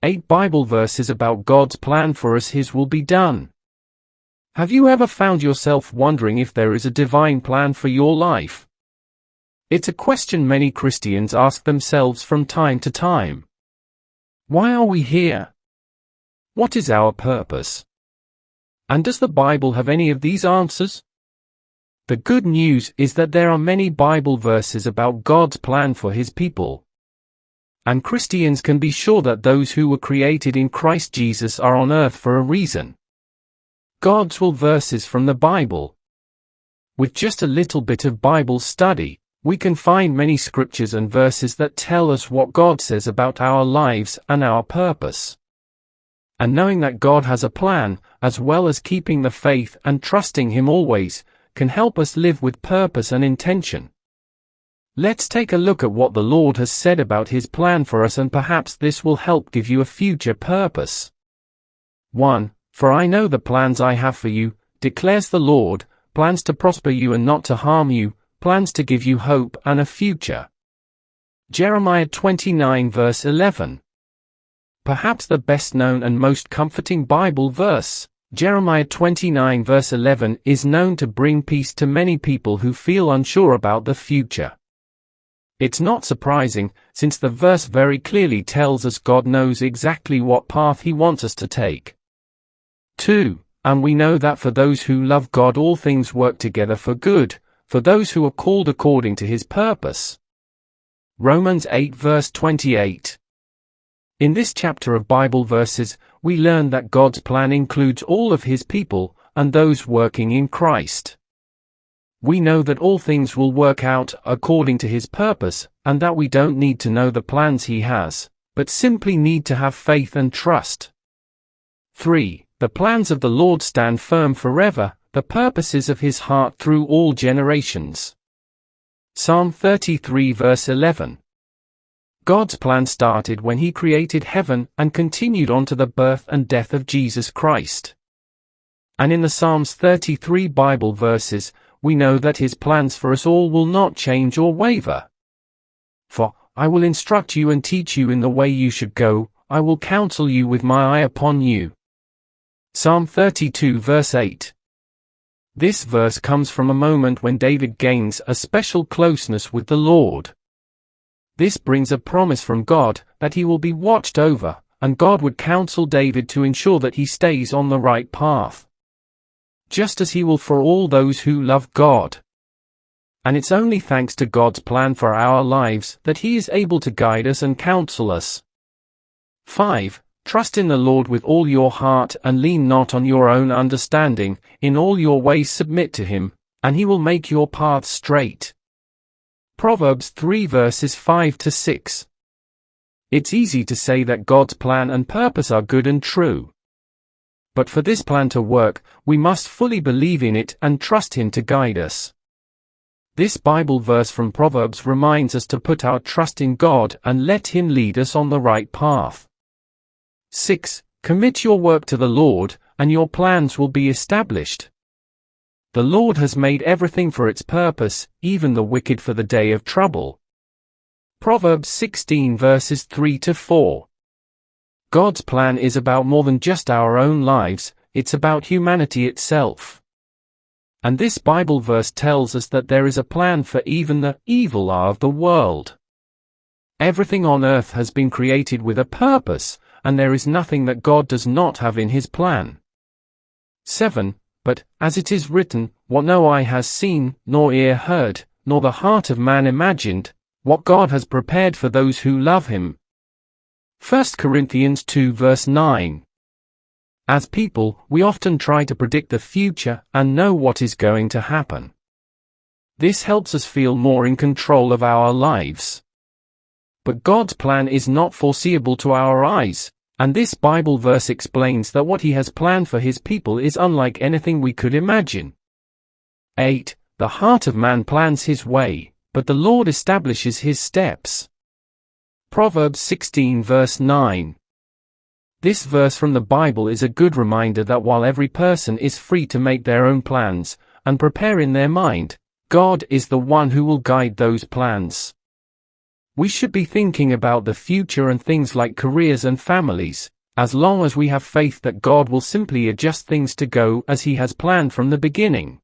8 Bible verses about God's plan for us. His will be done. Have you ever found yourself wondering if there is a divine plan for your life? It's a question many Christians ask themselves from time to time. Why are we here? What is our purpose? And does the Bible have any of these answers? The good news is that there are many Bible verses about God's plan for His people. And Christians can be sure that those who were created in Christ Jesus are on earth for a reason. God's will verses from the Bible. With just a little bit of Bible study, we can find many scriptures and verses that tell us what God says about our lives and our purpose. And knowing that God has a plan, as well as keeping the faith and trusting Him always, can help us live with purpose and intention. Let's take a look at what the Lord has said about His plan for us, and perhaps this will help give you a future purpose. 1. For I know the plans I have for you, declares the Lord, plans to prosper you and not to harm you, plans to give you hope and a future. Jeremiah 29 verse 11. Perhaps the best known and most comforting Bible verse, Jeremiah 29 verse 11, is known to bring peace to many people who feel unsure about the future. It's not surprising, since the verse very clearly tells us God knows exactly what path He wants us to take. 2. And we know that for those who love God all things work together for good, for those who are called according to His purpose. Romans 8 verse 28. In this chapter of Bible verses, we learn that God's plan includes all of His people, and those working in Christ. We know that all things will work out according to His purpose, and that we don't need to know the plans He has, but simply need to have faith and trust. 3. The plans of the Lord stand firm forever, the purposes of His heart through all generations. Psalm 33 verse 11. God's plan started when He created heaven and continued on to the birth and death of Jesus Christ. And in the Psalms 33 Bible verses, we know that His plans for us all will not change or waver. For, I will instruct you and teach you in the way you should go, I will counsel you with my eye upon you. Psalm 32 verse 8. This verse comes from a moment when David gains a special closeness with the Lord. This brings a promise from God that he will be watched over, and God would counsel David to ensure that he stays on the right path. Just as He will for all those who love God. And it's only thanks to God's plan for our lives that He is able to guide us and counsel us. 5. Trust in the Lord with all your heart and lean not on your own understanding, in all your ways submit to Him, and He will make your paths straight. Proverbs 3 verses 5 to 6. It's easy to say that God's plan and purpose are good and true. But for this plan to work, we must fully believe in it and trust Him to guide us. This Bible verse from Proverbs reminds us to put our trust in God and let Him lead us on the right path. 6. Commit your work to the Lord, and your plans will be established. The Lord has made everything for its purpose, even the wicked for the day of trouble. Proverbs 16 verses 3 to 4. God's plan is about more than just our own lives, it's about humanity itself. And this Bible verse tells us that there is a plan for even the evil of the world. Everything on earth has been created with a purpose, and there is nothing that God does not have in His plan. 7. But, as it is written, what no eye has seen, nor ear heard, nor the heart of man imagined, what God has prepared for those who love Him. 1 Corinthians 2 verse 9. As people, we often try to predict the future and know what is going to happen. This helps us feel more in control of our lives. But God's plan is not foreseeable to our eyes, and this Bible verse explains that what He has planned for His people is unlike anything we could imagine. 8. The heart of man plans his way, but the Lord establishes his steps. Proverbs 16 verse 9. This verse from the Bible is a good reminder that while every person is free to make their own plans, and prepare in their mind, God is the one who will guide those plans. We should be thinking about the future and things like careers and families, as long as we have faith that God will simply adjust things to go as He has planned from the beginning.